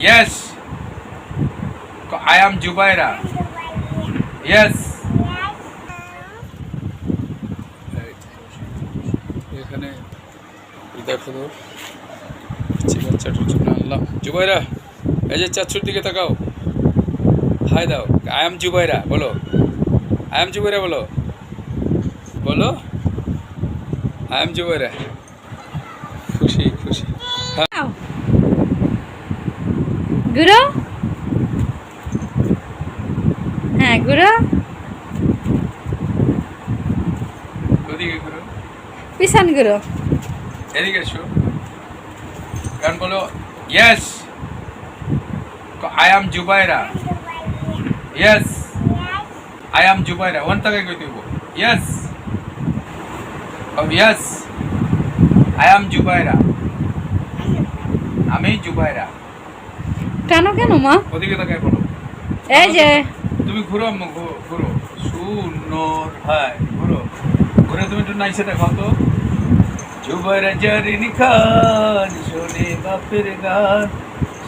Yes, I am Jubaira. Yes. এখানে দেখো বাচ্চাটার জন্য আনলাম। জুবাইরা, এই যে চাচুর দিকে তাকাও, হাই দাও। আই এম জুবাইরা বলো, আই এম জুবাইরা বলো, বলো আই এম জুবাইরা। খুশি খুশি। গুরু, হ্যাঁ গুরু, ওদিকে করো, পিছন গুরু। এদিকে এসো, গান বলো। Yes, I am Zubaira. Yes, I am Zubaira. ওয়ান তাকে কই দিব। Yes, yes, I am Zubaira. আমি জুবাইরা। কেন কেন মা? ওদিকে তাকায় বলো। এই যে তুমি ঘুরো আম্মু, ঘুরো। সুন্দর, হ্যাঁ ঘুরো। ঘুরে তুমি একটু নাইসে দেখাও তো। জুবাইরা জারিনি খান, শোনে বাপের গান,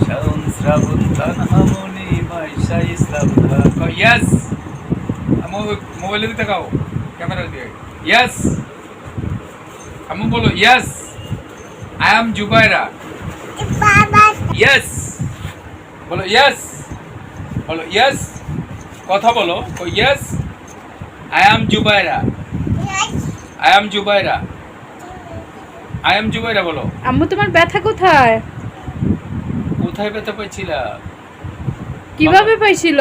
শাওন শ্রাবণ তান হামনি মাইশা ইসলাম খান। ইয়েস, আম্মু মোবাইলে দিকে তাকাও, ক্যামেরা দিয়ে। ইয়েস, আম্মু বলো yes, I am Zubaira. Yes বলো, ইয়েস বলো, ইয়েস কথা বলো। Yes, I am Zubaira. I am Zubaira. I am Zubaira বলো। আম্মু তোমার ব্যথা কোথায়? কোথায় ব্যথা পাইছিলা? কিভাবে পাইছিল?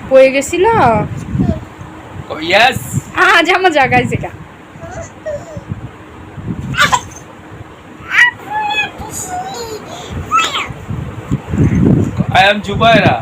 পড়ে গেছিল? ইয়েস, আজ আমার জায়গায় যেটা। I am Zubaira.